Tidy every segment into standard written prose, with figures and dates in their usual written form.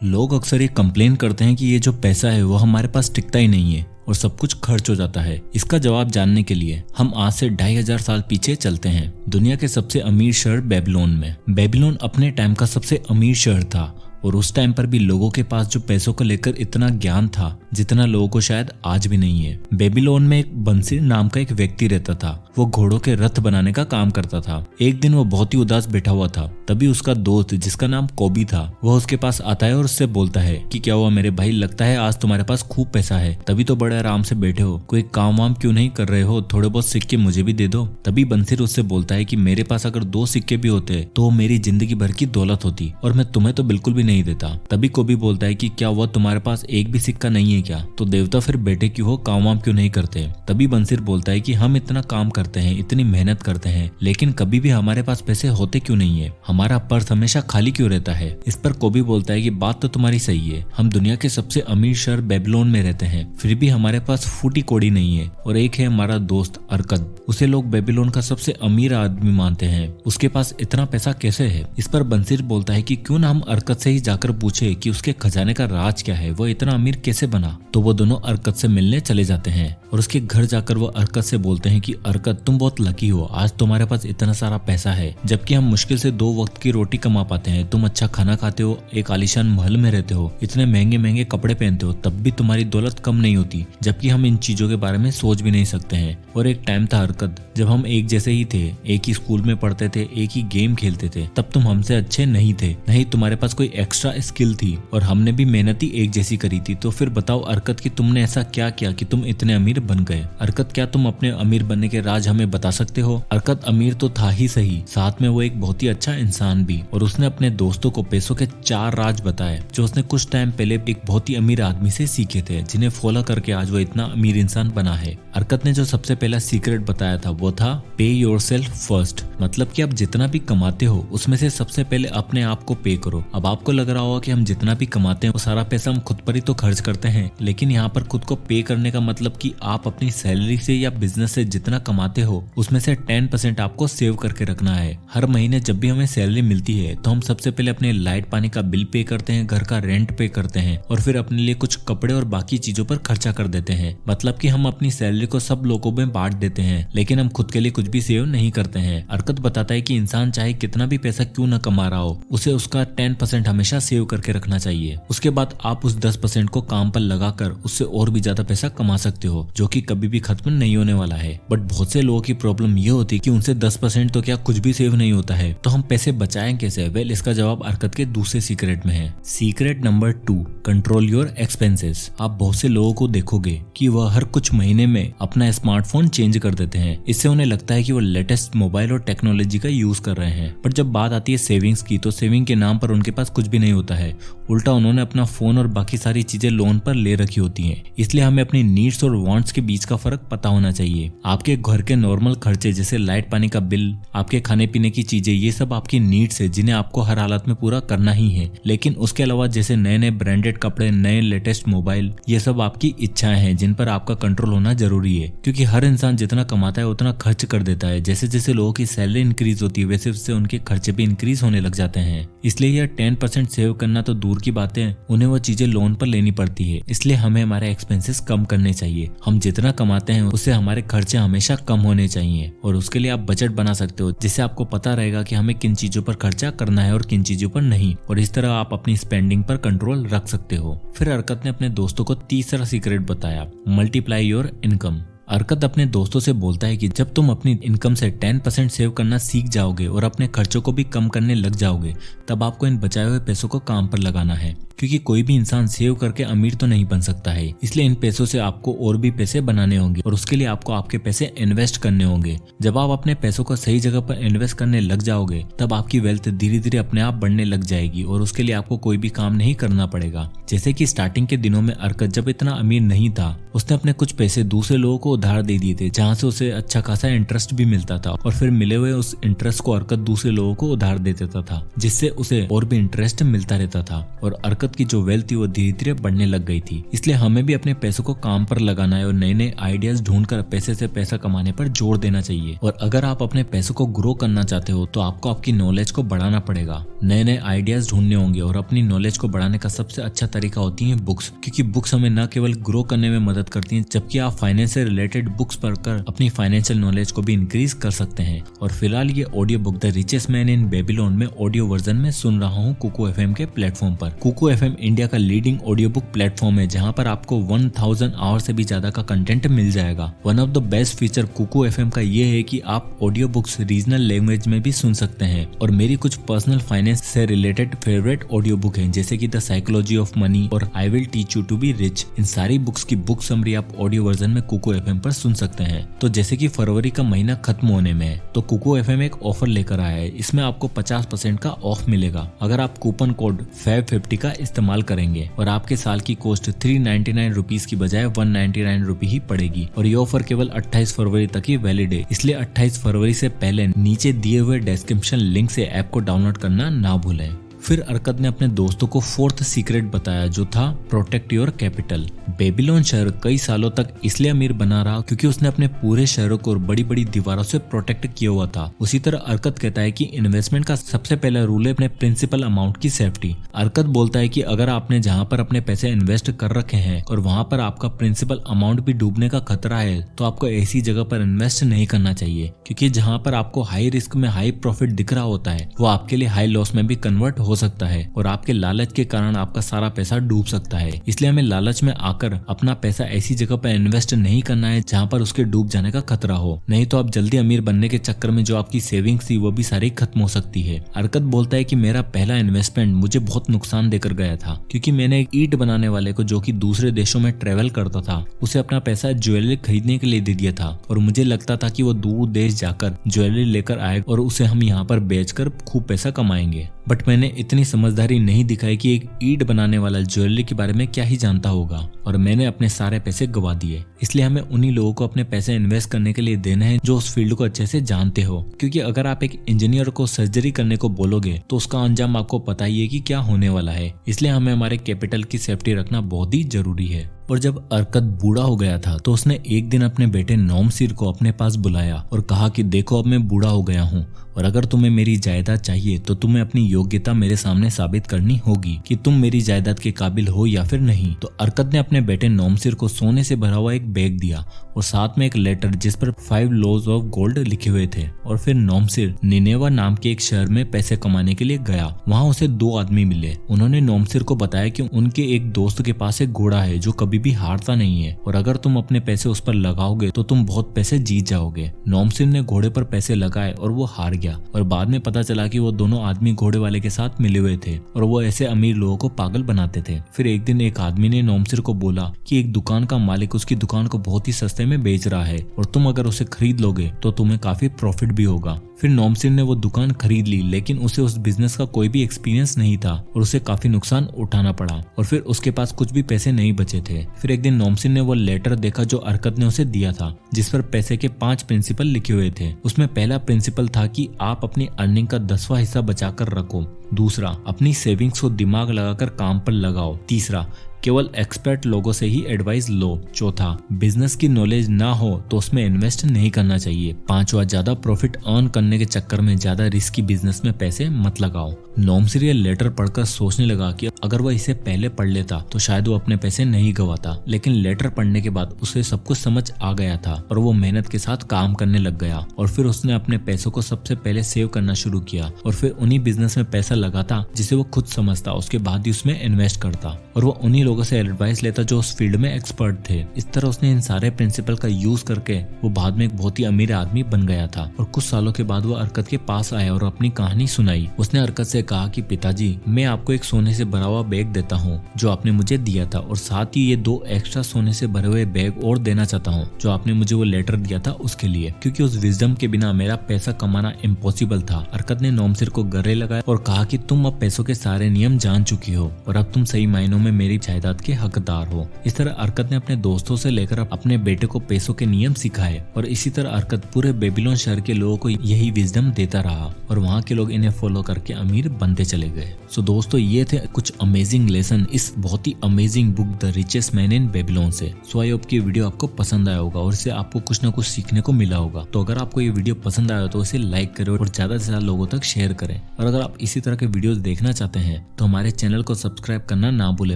लोग अक्सर ये कंप्लेन करते हैं कि ये जो पैसा है वो हमारे पास टिकता ही नहीं है और सब कुछ खर्च हो जाता है। इसका जवाब जानने के लिए हम आज से 2500 साल पीछे चलते हैं, दुनिया के सबसे अमीर शहर बेबीलोन में। बेबीलोन अपने टाइम का सबसे अमीर शहर था और उस टाइम पर भी लोगों के पास जो पैसों को लेकर इतना ज्ञान था जितना लोगों को शायद आज भी नहीं है। बेबीलोन में एक बंसीर नाम का एक व्यक्ति रहता था। वो घोड़ों के रथ बनाने का काम करता था। एक दिन वो बहुत ही उदास बैठा हुआ था, तभी उसका दोस्त जिसका नाम कोबी था वह उसके पास आता है और उससे बोलता है कि क्या हुआ मेरे भाई, लगता है आज तुम्हारे पास खूब पैसा है, तभी तो बड़े आराम से बैठे हो, कोई काम वाम क्यों नहीं कर रहे हो, थोड़े बहुत सिक्के मुझे भी दे दो। तभी बंसीर उससे बोलता है कि मेरे पास अगर 2 सिक्के भी होते तो वो मेरी जिंदगी भर की दौलत होती और मैं तुम्हें तो बिल्कुल भी नहीं देता। तभी कोबी बोलता है कि क्या हुआ तुम्हारे पास एक भी सिक्का नहीं है क्या, तो देवता फिर बेटे क्यों हो, काम वाम क्यों नहीं करते। तभी बंसीर बोलता है कि हम इतना काम करते हैं, इतनी मेहनत करते हैं, लेकिन कभी भी हमारे पास पैसे होते क्यों नहीं है, हमारा पर्स हमेशा खाली क्यों रहता है। इस पर कोबी बोलता है कि बात तो तुम्हारी सही है, हम दुनिया के सबसे अमीर शहर बेबीलोन में रहते हैं, फिर भी हमारे पास फूटी कोड़ी नहीं है। और एक है हमारा दोस्त अरकद, उसे लोग बेबीलोन का सबसे अमीर आदमी मानते हैं, उसके पास इतना पैसा कैसे है। इस पर बंसीर बोलता है कि क्यों ना हम अरकद से ही जाकर पूछे कि उसके खजाने का राज क्या है, वो इतना अमीर कैसे बना। तो वो दोनों अरकद से मिलने चले जाते हैं और उसके घर जाकर वो अरकद से बोलते हैं कि अरकद तुम बहुत लकी हो, आज तुम्हारे पास इतना सारा पैसा है, जबकि हम मुश्किल से 2 वक्त की रोटी कमा पाते हैं। तुम अच्छा खाना खाते हो, एक आलीशान महल में रहते हो, इतने महंगे महंगे कपड़े पहनते हो, तब भी तुम्हारी दौलत कम नहीं होती, जबकि हम इन चीजों के बारे में सोच भी नहीं सकते हैं। और एक टाइम था अरकद जब हम एक जैसे ही थे, एक ही स्कूल में पढ़ते थे, एक ही गेम खेलते थे, तब तुम हमसे अच्छे नहीं थे, नहीं तुम्हारे पास कोई एक्स्ट्रा स्किल थी और हमने भी मेहनत ही एक जैसी करी थी। तो फिर बताओ अरकद कि तुमने ऐसा क्या किया कि तुम इतने अमीर बन गए। अरकद क्या तुम अपने अमीर बनने के राज हमें बता सकते हो। अरकद अमीर तो था ही सही, साथ में वो एक बहुत ही अच्छा इंसान भी, और उसने अपने दोस्तों को पैसों के 4 राज बताए जो उसने कुछ टाइम पहले एक बहुत ही अमीर आदमी से सीखे थे, जिन्हें फॉलो करके आज वो इतना अमीर इंसान बना है। अरकद ने जो सबसे पहला सीक्रेट बताया था वो था पे योरसेल्फ फर्स्ट, मतलब कि आप जितना भी कमाते हो उसमें से सबसे पहले अपने आप को पे करो। अब आपको लग रहा होगा कि हम जितना भी कमाते हैं वो सारा पैसा हम खुद पर ही तो खर्च करते हैं, लेकिन यहाँ पर खुद को पे करने का मतलब कि आप अपनी सैलरी से या बिजनेस से जितना कमाते हो उसमें से 10% आपको सेव करके रखना है। हर महीने जब भी हमें सैलरी मिलती है तो हम सबसे पहले अपने लाइट पानी का बिल पे करते हैं, घर का रेंट पे करते हैं और फिर अपने लिए कुछ कपड़े और बाकी चीजों पर खर्चा कर देते हैं। मतलब कि हम अपनी सैलरी को सब लोगों में बांट देते हैं, लेकिन हम खुद के लिए कुछ भी सेव नहीं करते हैं। अरकद बताता है कि इंसान चाहे कितना भी पैसा क्यों न कमा रहा हो, उसे उसका 10% हमेशा सेव करके रखना चाहिए। उसके बाद आप उस 10% को काम पर लगाकर उससे और भी ज्यादा पैसा कमा सकते हो, जो कि कभी भी खत्म नहीं होने वाला है। बट बहुत से लोगों की प्रॉब्लम ये होती है कि उनसे 10% तो क्या कुछ भी सेव नहीं होता है, तो हम पैसे बचाएं कैसे। वेल, इसका जवाब अरकद के दूसरे सीक्रेट में है। Secret number 2, control your expenses. आप बहुत से लोगों को देखोगे कि वह हर कुछ महीने में अपना स्मार्टफोन चेंज कर देते हैं। इससे उन्हें लगता है कि वो लेटेस्ट मोबाइल और टेक्नोलॉजी का यूज कर रहे हैं, पर जब बात आती है सेविंग्स की तो सेविंग के नाम पर उनके पास कुछ भी नहीं होता है। उल्टा उन्होंने अपना फोन और बाकी सारी चीजें लोन पर ले रखी होती हैं। इसलिए हमें अपनी नीड्स और वांट्स के बीच का फर्क पता होना चाहिए। आपके घर के नॉर्मल खर्चे जैसे लाइट पानी का बिल, आपके खाने पीने की चीजें, ये सब आपकी नीड्स है जिन्हें आपको हर हालत में पूरा करना ही है। लेकिन उसके अलावा जैसे नए नए ब्रांडेड कपड़े, नए लेटेस्ट मोबाइल, ये सब आपकी इच्छाएं हैं जिन पर आपका कंट्रोल होना जरूरी है, क्योंकि हर इंसान जितना कमाता है उतना खर्च कर देता है। जैसे जैसे लोगों की सैलरी इंक्रीज होती है वैसे वैसे उनके खर्चे भी इंक्रीज होने लग जाते हैं। इसलिए यह 10% सेव करना तो दूर की बात है, उन्हें वो चीजें लोन पर लेनी पड़ती है। इसलिए हमें हमारे एक्सपेंसेस कम करने चाहिए। हम जितना कमाते हैं उससे हमारे खर्चे हमेशा कम होने चाहिए, और उसके लिए आप बजट बना सकते हो जिससे आपको पता रहेगा कि हमें किन चीजों पर खर्चा करना है और किन चीजों पर नहीं, और इस तरह आप अपनी स्पेंडिंग पर कंट्रोल रख सकते हो। फिर अरकत ने अपने दोस्तों को तीसरा सीक्रेट बताया, मल्टीप्लाई योर इनकम। अरकत अपने दोस्तों से बोलता है कि जब तुम अपनी इनकम से 10% सेव करना सीख जाओगे और अपने खर्चों को भी कम करने लग जाओगे, तब आपको इन बचाए हुए पैसों को काम पर लगाना है, क्योंकि कोई भी इंसान सेव करके अमीर तो नहीं बन सकता है। इसलिए इन पैसों से आपको और भी पैसे बनाने होंगे और उसके लिए आपको आपके पैसे इन्वेस्ट करने होंगे। जब आप अपने पैसों को सही जगह पर इन्वेस्ट करने लग जाओगे तब आपकी वेल्थ धीरे धीरे अपने आप बढ़ने लग जाएगी और उसके लिए आपको कोई भी काम नहीं करना पड़ेगा। जैसे कि स्टार्टिंग के दिनों में अरकत जब इतना अमीर नहीं था, उसने अपने कुछ पैसे दूसरे लोगों को उधार दे दिए थे, जहाँ से उसे अच्छा खासा इंटरेस्ट भी मिलता था, और फिर मिले हुए उस इंटरेस्ट को अरकत दूसरे लोगों को उधार दे देता था, जिससे उसे और भी इंटरेस्ट मिलता रहता था। और अरकत की जो वेल्थ थी वो धीरे धीरे बढ़ने लग गई थी। इसलिए हमें भी अपने पैसों को काम पर लगाना है और नए नए आइडियाज ढूंढकर पैसे से पैसा कमाने पर जोर देना चाहिए। और अगर आप अपने पैसों को ग्रो करना चाहते हो तो आपको आपकी नॉलेज को बढ़ाना पड़ेगा, नए नए आइडियाज ढूंढने होंगे। और अपनी नॉलेज को बढ़ाने का सबसे अच्छा तरीका होती है बुक्स, क्योंकि बुक्स हमें न केवल ग्रो करने में मदद करती हैं, जबकि आप फाइनेंस से रिलेटेड बुक्स पढ़कर अपनी फाइनेंशियल नॉलेज को भी इंक्रीज कर सकते हैं। और फिलहाल ये audio book the richest man in Babylon में ऑडियो वर्जन में सुन रहा हूँ कुकू एफएम के प्लेटफॉर्म पर। कुकू एफएम इंडिया का लीडिंग ऑडियो बुक प्लेटफॉर्म है, जहाँ पर आपको 1000 आवर से भी ज्यादा का कंटेंट मिल जाएगा। One of the best feature Kuku FM का ये है कि आप ऑडियो बुक्स रीजनल लैंग्वेज में भी सुन सकते हैं। और मेरी कुछ पर्सनल फाइनेंस से रिलेटेड फेवरेट ऑडियो बुक हैं, जैसे कि द साइकोलॉजी ऑफ मनी और I will teach you to be rich. इन सारी बुक्स की बुक समरी आप ऑडियो वर्जन में कुकू एफएम पर सुन सकते हैं। तो जैसे कि फरवरी का महीना खत्म होने में है, तो कुकू एफएम एक ऑफर लेकर आया है। इसमें आपको 50% का ऑफ मिलेगा अगर आप कूपन कोड FAB50 का इस्तेमाल करेंगे, और आपके साल की कॉस्ट 399 रुपीज की बजाय 199 रुपी ही पड़ेगी। और ये ऑफर केवल 28 फरवरी तक ही वैलिड है, इसलिए 28 फरवरी से पहले नीचे दिए हुए डिस्क्रिप्शन लिंक से ऐप को डाउनलोड करना ना भूलें। फिर अरकत ने अपने दोस्तों को 4th सीक्रेट बताया, जो था प्रोटेक्ट योर कैपिटल। बेबीलोन शहर कई सालों तक इसलिए अमीर बना रहा क्योंकि उसने अपने पूरे शहरों को बड़ी बड़ी दीवारों से प्रोटेक्ट किया हुआ था। उसी तरह अरकत कहता है कि इन्वेस्टमेंट का सबसे पहला रूल है अपने प्रिंसिपल अमाउंट की सेफ्टी। अरकत बोलता है कि अगर आपने जहाँ पर अपने पैसे इन्वेस्ट कर रखे हैं और वहाँ पर आपका प्रिंसिपल अमाउंट भी डूबने का खतरा है, तो आपको ऐसी जगह पर इन्वेस्ट नहीं करना चाहिए, क्योंकि जहाँ पर आपको हाई रिस्क में हाई प्रॉफिट दिख रहा होता है वो आपके लिए हाई लॉस में भी कन्वर्ट हो सकता है, और आपके लालच के कारण आपका सारा पैसा डूब सकता है। इसलिए हमें लालच में आकर अपना पैसा ऐसी जगह पर इन्वेस्ट नहीं करना है जहाँ पर उसके डूब जाने का खतरा हो, नहीं तो आप जल्दी अमीर बनने के चक्कर में जो आपकी सेविंग्स थी वो भी सारी खत्म हो सकती है। अरकत बोलता है कि मेरा पहला इन्वेस्टमेंट मुझे बहुत नुकसान देकर गया था, क्योंकि मैंने एक ईंट बनाने वाले को, जो कि दूसरे देशों में ट्रेवल करता था, उसे अपना पैसा ज्वेलरी खरीदने के लिए दे दिया था, और मुझे लगता था कि वो दूर देश जाकर ज्वेलरी लेकर आए और उसे हम यहाँ पर बेचकर खूब पैसा कमाएंगे। बट मैंने इतनी समझदारी नहीं दिखाई कि एक ईंट बनाने वाला ज्वेलरी के बारे में क्या ही जानता होगा, और मैंने अपने सारे पैसे गवा दिए। इसलिए हमें उन्हीं लोगों को अपने पैसे इन्वेस्ट करने के लिए देने हैं जो उस फील्ड को अच्छे से जानते हो, क्योंकि अगर आप एक इंजीनियर को सर्जरी करने को बोलोगे तो उसका अंजाम आपको पता ही है कि क्या होने वाला है। इसलिए हमें हमारे कैपिटल की सेफ्टी रखना बहुत ही जरूरी है। और जब अरकत बूढ़ा हो गया था तो उसने एक दिन अपने बेटे नौमसिर को अपने पास बुलाया और कहा कि देखो, अब मैं बूढ़ा हो गया हूँ, और अगर तुम्हें मेरी जायदाद चाहिए तो तुम्हें अपनी योग्यता मेरे सामने साबित करनी होगी कि तुम मेरी जायदाद के काबिल हो या फिर नहीं। तो अरकत ने अपने बेटे नौमसिर को सोने से भरा हुआ एक बैग दिया और साथ में एक लेटर जिस पर 5 लॉज ऑफ गोल्ड लिखे हुए थे। और फिर नौमसिर निनेवा नाम के एक शहर में पैसे कमाने के लिए गया। वहाँ उसे 2 आदमी मिले। उन्होंने नौमसिर को बताया कि उनके एक दोस्त के पास एक घोड़ा है जो कभी भी हारता नहीं है, और अगर तुम अपने पैसे उस पर लगाओगे तो तुम बहुत पैसे जीत जाओगे। नौमसिर ने घोड़े पर पैसे लगाए और वो हार गया, और बाद में पता चला कि वो दोनों आदमी घोड़े वाले के साथ मिले हुए थे और वो ऐसे अमीर लोगों को पागल बनाते थे। फिर एक दिन एक आदमी ने नौमसिर को बोला कि एक दुकान का मालिक उसकी दुकान को बहुत ही सस्ते में बेच रहा है और तुम अगर उसे खरीद लोगे तो तुम्हें काफी प्रॉफिट भी होगा। फिर नौमसिर ने वो दुकान खरीद ली, लेकिन उसे उस बिजनेस का कोई भी एक्सपीरियंस नहीं था और उसे काफी नुकसान उठाना पड़ा, और फिर उसके पास कुछ भी पैसे नहीं बचे थे। फिर एक दिन नौमसिर ने वो लेटर देखा जो अरकत ने उसे दिया था, जिस पर पैसे के 5 प्रिंसिपल लिखे हुए थे। उसमें पहला प्रिंसिपल था कि आप अपनी अर्निंग का 10वां हिस्सा बचाकर रखो। दूसरा, अपनी सेविंग्स को दिमाग लगाकर काम पर लगाओ। तीसरा, केवल एक्सपर्ट लोगों से ही एडवाइस लो। चौथा, बिजनेस की नॉलेज ना हो तो उसमें इन्वेस्ट नहीं करना चाहिए। पांचवा, ज्यादा प्रॉफिट अर्न करने के चक्कर में ज्यादा रिस्की बिजनेस में पैसे मत लगाओ। नौमसिर ये लेटर पढ़कर सोचने लगा कि अगर वह इसे पहले पढ़ लेता तो शायद वो अपने पैसे नहीं गवाता, लेकिन लेटर पढ़ने के बाद उसे सब कुछ समझ आ गया था और वो मेहनत के साथ काम करने लग गया। और फिर उसने अपने पैसों को सबसे पहले सेव करना शुरू किया और फिर उन्हीं बिजनेस में पैसा लगाता जिसे वो खुद समझता, उसके बाद ही उसमें इन्वेस्ट करता और वो उन्हीं लोगों से एडवाइस लेता जो उस फील्ड में एक्सपर्ट थे। इस तरह उसने इन सारे प्रिंसिपल का यूज करके वो बाद में एक बहुत ही अमीर आदमी बन गया था। और कुछ सालों के बाद वो अरकत के पास आया और अपनी कहानी सुनाई। उसने अरकत से कहा कि पिताजी, मैं आपको एक सोने से भरा हुआ बैग देता हूँ जो आपने मुझे दिया था, और साथ ही ये 2 एक्स्ट्रा सोने से भरे हुए बैग और देना चाहता हूँ जो आपने मुझे वो लेटर दिया था उसके लिए, क्योंकि उस विजडम के बिना मेरा पैसा कमाना इम्पॉसिबल था। अरकत ने नौमसिर को गले लगाया और कहा कि तुम अब पैसों के सारे नियम जान चुकी हो और अब तुम सही मायनों में मेरी जायदाद के हकदार हो। इस तरह अरकत ने अपने दोस्तों से लेकर अपने बेटे को पैसों के नियम सिखाए और इसी तरह अरकत पूरे बेबीलोन शहर के लोगों को यही विजडम देता रहा और वहाँ के लोग इन्हें फॉलो करके अमीर बनते चले गए। सो दोस्तों, ये थे कुछ अमेजिंग लेसन इस बहुत ही amazing book the richest man in Babylon से। सो आई होप कि वीडियो आपको पसंद आया होगा और इससे आपको कुछ ना कुछ सीखने को मिला होगा। तो अगर आपको ये वीडियो पसंद आया तो इसे लाइक करें और ज्यादा से ज्यादा लोगों तक शेयर करें। और अगर आप इसी तरह के वीडियोस देखना चाहते हैं तो हमारे चैनल को सब्सक्राइब करना ना भूलें।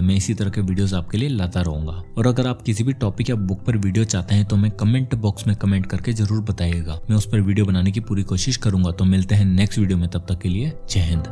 मैं इसी तरह के वीडियोस आपके लिए लाता रहूंगा। और अगर आप किसी भी टॉपिक या बुक पर वीडियो चाहते हैं तो हमें कमेंट बॉक्स में कमेंट करके जरूर बताइएगा। मैं उस पर वीडियो बनाने की पूरी कोशिश करूंगा। तो मिलते हैं नेक्स्ट वीडियो में, तब तक के लिए जय हिंद।